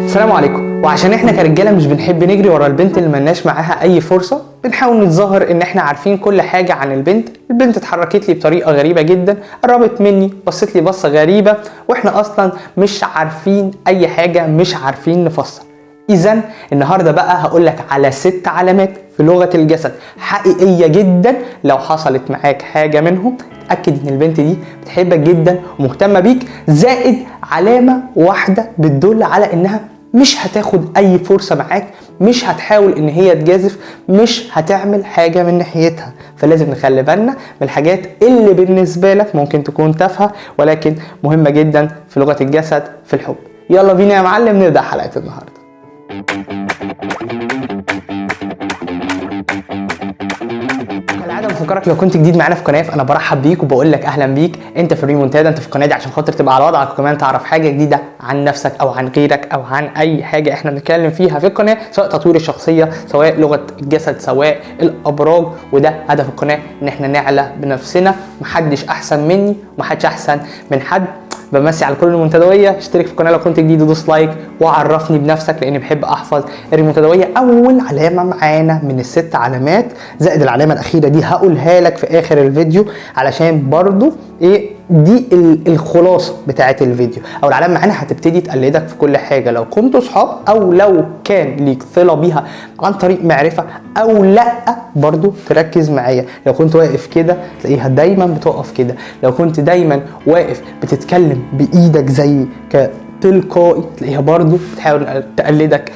السلام عليكم. وعشان احنا كرجاله مش بنحب نجري ورا البنت اللي ملناش معاها اي فرصه، بنحاول نتظاهر ان احنا عارفين كل حاجه عن البنت اتحركت لي بطريقه غريبه جدا، قربت مني، بصت لي بصه غريبه، واحنا اصلا مش عارفين اي حاجه، مش عارفين نفسر. اذا النهارده بقى هقول لك على 6 علامات في لغه الجسد حقيقيه جدا، لو حصلت معاك حاجه منهم اتاكد ان البنت دي بتحبك جدا ومهتمه بيك، زائد علامه واحده بتدل على انها مش هتاخد اي فرصه معاك، مش هتحاول ان هي تجازف، مش هتعمل حاجه من ناحيتها. فلازم نخلي بالنا من الحاجات اللي بالنسبه لك ممكن تكون تافهه ولكن مهمه جدا في لغه الجسد في الحب. يلا بينا يا معلم نبدا حلقه النهارده. كالعاده بفكرك لو كنت جديد معانا في القناه فانا برحب بيك وبقول لك اهلا بيك. انت في الريمونتادا، انت في القناه دي عشان خاطر تبقى على وضعك وكمان تعرف حاجه جديده عن نفسك او عن غيرك او عن اي حاجه احنا بنتكلم فيها في القناه، سواء تطوير الشخصيه، سواء لغه الجسد، سواء الابراج. وده هدف القناه، ان احنا نعلى بنفسنا. محدش احسن مني ومحدش احسن من حد. بمسي على كل المنتدويه، اشترك في القناه لو كنت جديد ودوس لايك وعرفني بنفسك لاني بحب احفظ الريمونتدويه. اول علامه معانا من ال6 علامات زائد العلامه الاخيره دي هقولها لك في اخر الفيديو، علشان برضو دي الخلاصه بتاعه الفيديو. او العلامه معانا هتبتدي تقلدك في كل حاجه، لو كنتوا صحاب او لو كان ليك صله بيها عن طريق معرفه او لا، برضو تركز معايا. لو كنت واقف كده تلاقيها دايما بتقف كده، لو كنت دايما واقف بتتكلم بايدك زي تلقائي تلاقيها برضو بتحاول تقلدك.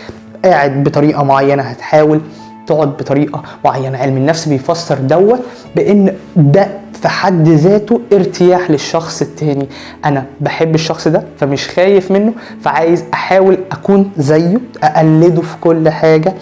قاعد بطريقه معينه هتحاول تقعد بطريقه معينه. علم النفس بيفسر دوت بان ده في حد ذاته ارتياح للشخص التاني. انا بحب الشخص ده فمش خايف منه، فعايز احاول اكون زيه، اقلده في كل حاجه.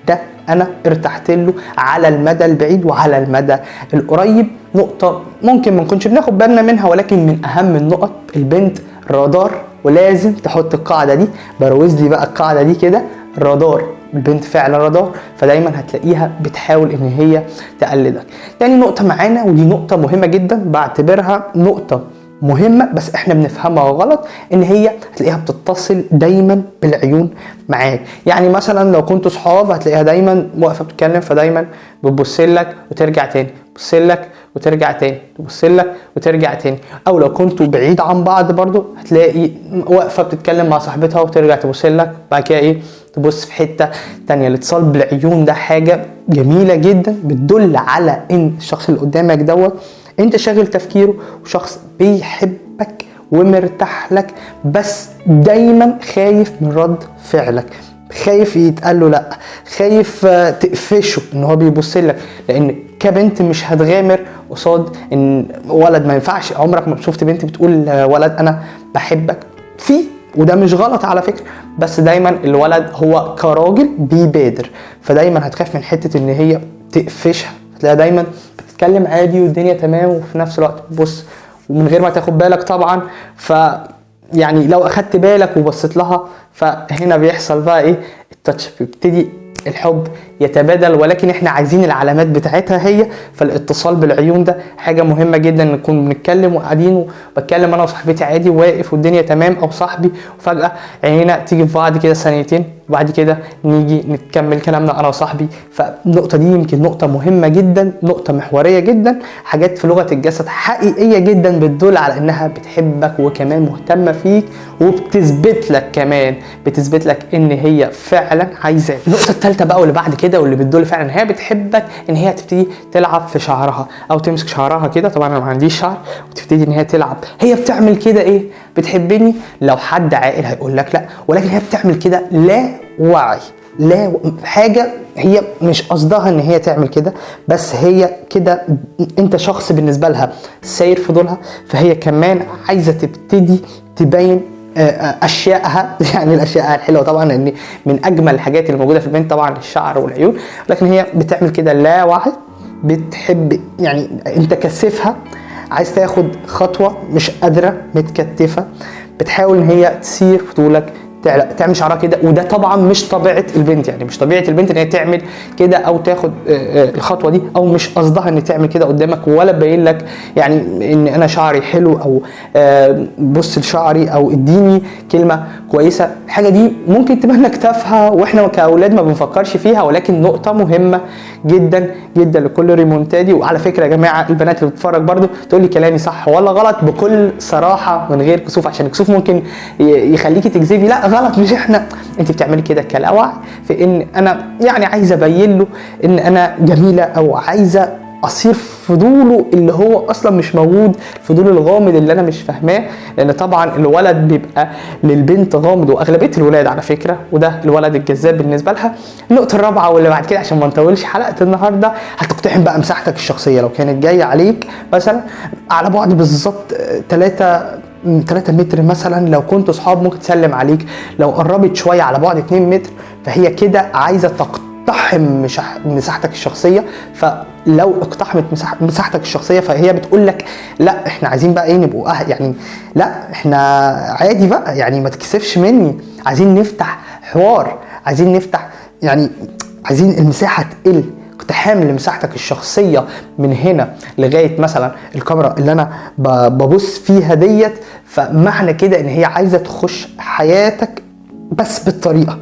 ده انا ارتحت له على المدى البعيد وعلى المدى القريب. نقطه ممكن ما نكونش بناخد بالنا منها ولكن من اهم النقط، البنت رادار، ولازم تحط القاعده دي. بروز لي بقى القاعده دي كده، رادار. البنت فعلا رادار، فدايما هتلاقيها بتحاول ان هي تقلدك. تاني نقطة معانا، ودي نقطة مهمة جدا، بعتبرها نقطة مهمة بس احنا بنفهمها غلط، ان هي هتلاقيها بتتصل دايما بالعيون معاك. يعني مثلا لو كنتوا صحاب هتلاقيها دايما واقفة بتتكلم، فدايما بتبصلك وترجع تاني، تبصلك وترجع تاني، تبصلك وترجع تاني. او لو كنتوا بعيد عن بعض برضو هتلاقي واقفة بتتكلم مع صاحبتها وترجع تبصلك، بعد كده تبص في حتة تانية. الاتصال بالعيون ده حاجة جميلة جدا، بتدل على ان الشخص اللي قدامك دوت انت شاغل تفكيره، وشخص بيحبك ومرتاح لك، بس دايما خايف من رد فعلك، خايف يتقال له لا، خايف تقفشه ان هو بيبص لك. لان كبنت مش هتغامر قصاد ان ولد، ما ينفعش. عمرك ما شفت بنت بتقول ولد انا بحبك وده مش غلط على فكرة، بس دايما الولد هو كراجل بيبادر، فدايما هتخاف من حتة ان هي تقفشها. هتلاقيها دايما بتتكلم عادي والدنيا تمام وفي نفس الوقت بص ومن غير ما تاخد بالك طبعا. يعني لو اخدت بالك وبصيت لها فهنا بيحصل بقى التاتش، بيبتدي الحب يتبادل. ولكن احنا عايزين العلامات بتاعتها هي، فالاتصال بالعيون ده حاجة مهمة جدا. نكون بنتكلم وقاعدين وبتكلم انا وصاحبتي عادي واقف والدنيا تمام، او صاحبي، وفجأة عينينا تيجي في بعض كده ثانيتين وبعد كده نيجي نكمل كلامنا انا وصاحبي. فالنقطة دي يمكن نقطة مهمة جدا، نقطة محورية جدا، حاجات في لغة الجسد حقيقية جدا بتدل على انها بتحبك وكمان مهتمة فيك، وبتثبت لك كمان، بتثبت لك ان هي فعلا عايزاك. النقطة الثالثة بقى واللي بعد كده واللي بتدل فعلا ان هي بتحبك، ان هي تبتدي تلعب في شعرها او تمسك شعرها كده. طبعا انا ما عنديش شعر، وتبتدي ان هي تلعب. هي بتعمل كده بتحبني. لو حد عاقل هيقول لك لا، ولكن هي بتعمل كده لا وعي، لا حاجة هي مش قصدها ان هي تعمل كده، بس هي كده انت شخص بالنسبة لها ساير فضولها، فهي كمان عايزة تبتدي تبين اشيائها. يعني الاشياء الحلوه طبعا، لان من اجمل الحاجات اللي موجوده في البنت طبعا الشعر والعيون، لكن هي بتعمل كده لا وعي. بتحب يعني انت كثفها، عايز تاخد خطوه مش قادره، متكتفه، بتحاول ان هي تثير فضولك، تعمل شعرها كده، وده طبعا مش طبيعه البنت، يعني مش طبيعه البنت ان هي تعمل كده او تاخد الخطوه دي، او مش قصدها ان تعمل كده قدامك، ولا باين لك يعني ان انا شعري حلو، او بص لشعري، او اديني كلمه كويسه. الحاجه دي ممكن تبان لك تافهه واحنا كاولاد ما بنفكرش فيها، ولكن نقطه مهمه جدا جدا لكل ريمونتادي. وعلى فكره يا جماعه البنات اللي بتتفرج برده تقول لي كلامي صح ولا غلط بكل صراحه من غير كسوف، عشان الكسوف ممكن يخليكي تكذبي. لا غلط، مش احنا، انت بتعملي كده كلاوعي في ان انا يعني عايزه ابين له ان انا جميله، او عايزه اصير فضوله اللي هو اصلا مش موجود، الفضول الغامض اللي انا مش فاهماه. لان طبعا الولد بيبقى للبنت غامض، واغلبيه الولاد على فكره، وده الولد الجذاب بالنسبه لها. النقطه الرابعه واللي بعد كده عشان ما نطولش حلقه النهارده، هتقتحم بقى مساحتك الشخصيه. لو كانت جايه عليك مثلا على بعد بالظبط 3 متر مثلا، لو كنتوا صحاب ممكن تسلم عليك، لو قربت شويه على بعد 2 متر فهي كده عايزه تقتحم مساحتك الشخصيه. فلو اقتحمت مساحتك الشخصيه فهي بتقول لك لا احنا عايزين بقى ايه، نبقوا يعني لا احنا عادي بقى، يعني ما تكسفش مني، عايزين نفتح حوار، عايزين نفتح يعني عايزين المساحه تقل. اقتحام لمساحتك الشخصيه من هنا لغايه مثلا الكاميرا اللي انا ببص فيها ديت، فمعنى كده ان هي عايزه تخش حياتك، بس بالطريقه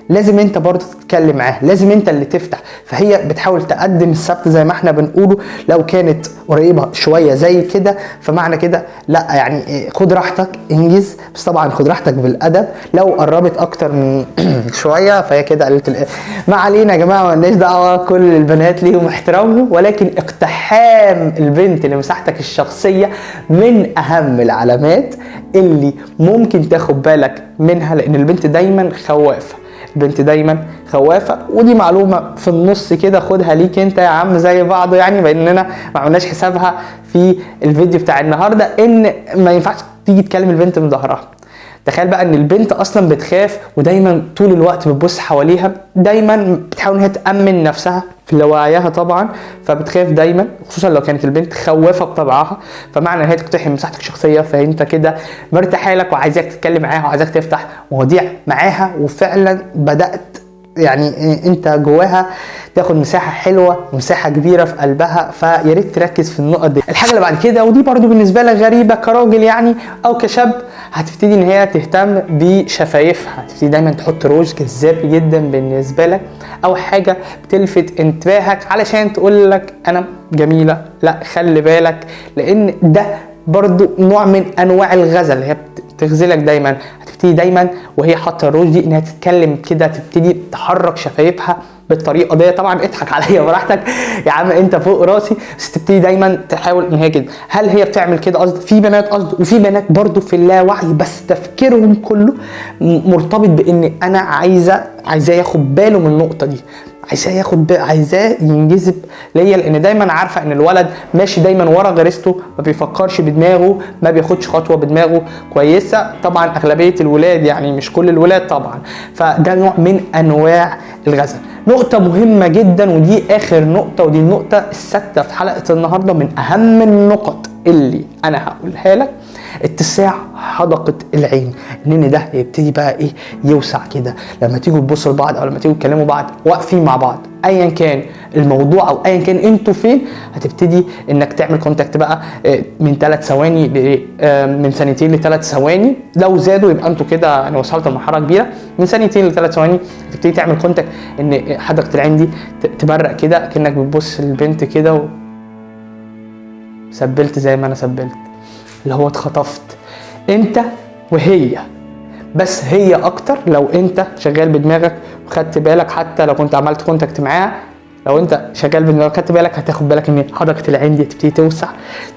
لازم انت برضه تتكلم معاها، لازم انت اللي تفتح. فهي بتحاول تقدم السبت زي ما احنا بنقوله. لو كانت قريبه شويه زي كده فمعنى كده لا، يعني خد راحتك انجز، بس طبعا خد راحتك بالادب. لو قربت اكتر من شويه فهي كده قلت ما علينا يا جماعه، مالناش دعوه، كل البنات ليهم احترامهم. ولكن اقتحام البنت لمساحتك الشخصيه من اهم العلامات اللي ممكن تاخد بالك منها، لان البنت دايما خوافه، البنت دايما خوافه. ودي معلومه في النص كده خدها ليك انت يا عم زي بعض، يعني باننا ما عملناش حسابها في الفيديو بتاع النهارده، ان ما ينفعش تيجي تكلم البنت من ظهرها. تخيل بقى ان البنت اصلا بتخاف ودايما طول الوقت بتبص حواليها، دايما بتحاول ان هي تامن نفسها في وعيها طبعا، فبتخاف دايما، خصوصا لو كانت البنت خوافه بطبعها. فمعنى ان هي تقتحم مساحتك الشخصيه فانت كده مرتاحه لك وعايزاك تتكلم معاها وعايزاك تفتح مواضيع معاها، وفعلا بدات يعني انت جواها تاخد مساحه حلوه ومساحه كبيره في قلبها. فيا ريت تركز في النقط دي. الحاجه اللي بعد كده ودي برضو بالنسبه لك غريبه كراجل يعني او كشاب، هتبتدي ان هي تهتم بشفايفها، هتبتدي دايما تحط روج جذاب جدا بالنسبه لك، او حاجه بتلفت انتباهك علشان تقول لك انا جميله. لا خلي بالك، لان ده برضو نوع من انواع الغزل، هي بتغزلك دايما. هتبتدي دايما وهي حاطه الروج دي انها تتكلم كده، تبتدي تحرك شفايفها بالطريقه دي. طبعا اضحك عليا براحتك يا عم، انت فوق راسي، بس تبتدي دايما تحاول ان هي كده. هل هي بتعمل كده قصد؟ في بنات قصد، وفي بنات برضو في اللاوعي بس تفكيرهم كله مرتبط بان انا عايزاه ياخد باله من النقطه دي، عايزاه ينجذب ليا، لان دايما عارفه ان الولد ماشي دايما ورا غريزته، ما بيفكرش بدماغه، ما بياخدش خطوه بدماغه كويسه. طبعا اغلبيه الولاد، يعني مش كل الولاد طبعا، فده نوع من انواع الغزل. نقطه مهمه جدا، ودي اخر نقطه، ودي النقطه السادسه في حلقه النهارده، من اهم النقط اللي انا هقولها لك، اتساع حدقة العين. ان ده يبتدي بقى ايه، يوسع كده لما تيجوا تبصوا لبعض او لما تيجوا تكلموا بعض واقفين مع بعض، ايا كان الموضوع او ايا كان انتوا فين، هتبتدي انك تعمل كونتاكت بقى من 3 ثواني من 2 ل3 ثواني. لو زادوا يبقى انتوا كده انا وصلت لمرحله كبيره. من 2 ل3 ثواني تبتدي تعمل كونتاكت، ان حدقة العين دي تبرق كده كأنك بتبص للبنت كده سبلت زي ما انا سبلت، اللي هو اتخطفت انت وهي. بس هي اكتر لو انت شغال بدماغك وخدت بالك، حتى لو كنت عملت كونتاكت معاها، لو انت شغال بدماغك خدت بالك هتاخد بالك ان حدقة العين دي تبتدي توسع،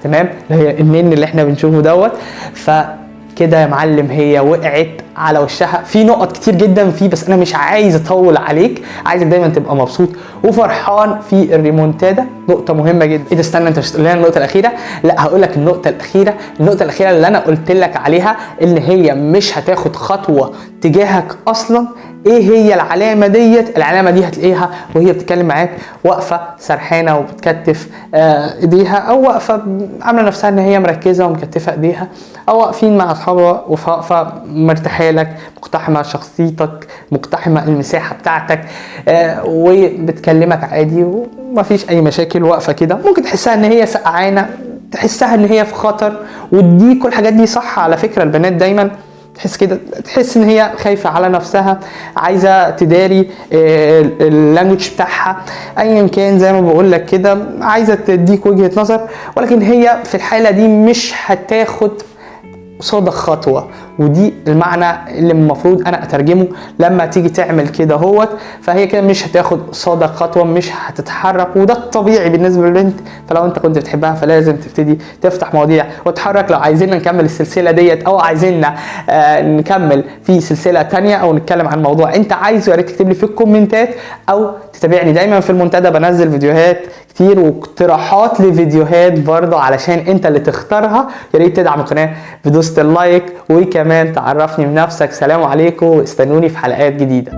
تمام، اللي هي النين اللي احنا بنشوفه دوت. فكده يا معلم هي وقعت على وشها. في نقط كتير جدا فيه، بس انا مش عايز اطول عليك، عايزك دايما تبقى مبسوط وفرحان في الريمونتادا. نقطه مهمه جدا. ايه ده، استنى، انت مش هتقول لنا النقطه الاخيره؟ لا هقول لك النقطه الاخيره اللي انا قلت لك عليها، ان هي مش هتاخد خطوه تجاهك اصلا. ايه هي العلامه ديت؟ العلامه دي هتلاقيها وهي بتتكلم معاك واقفه سرحانه وبتكتف ايديها، او واقفه عامله نفسها ان هي مركزه ومكتفه ايديها، او واقفين مع اصحابها واقفه مرتاحه افعالك، مقتحمه شخصيتك، مقتحمه المساحه بتاعتك، وبتكلمك عادي ومفيش اي مشاكل، واقفه كده ممكن تحسها ان هي سقعانه، تحسها ان هي في خطر. ودي كل الحاجات دي صح على فكره. البنات دايما تحس كده، تحس ان هي خايفه على نفسها، عايزه تداري اللانجوج بتاعها ايا كان، زي ما بقول لك كده، عايزه تديك وجهه نظر، ولكن هي في الحاله دي مش هتاخد قصادك خطوه. ودي المعنى اللي المفروض انا اترجمه لما تيجي تعمل كده هوت. فهي كده مش هتاخد قصادك خطوه، مش هتتحرك، وده الطبيعي بالنسبه للبنت. فلو انت كنت بتحبها فلازم تبتدي تفتح مواضيع وتتحرك. لو عايزين نكمل السلسله ديت او عايزيننا نكمل في سلسله تانية او نتكلم عن موضوع انت عايزه، يا ريت تكتب لي في الكومنتات او تتابعني دايما في المنتدى. بنزل فيديوهات كتير واقتراحات لفيديوهات برضه علشان انت اللي تختارها. يا ريت تدعم القناه بدوسة اللايك، وكمان تعرفني بنفسك. سلام عليكم، استنوني في حلقات جديده.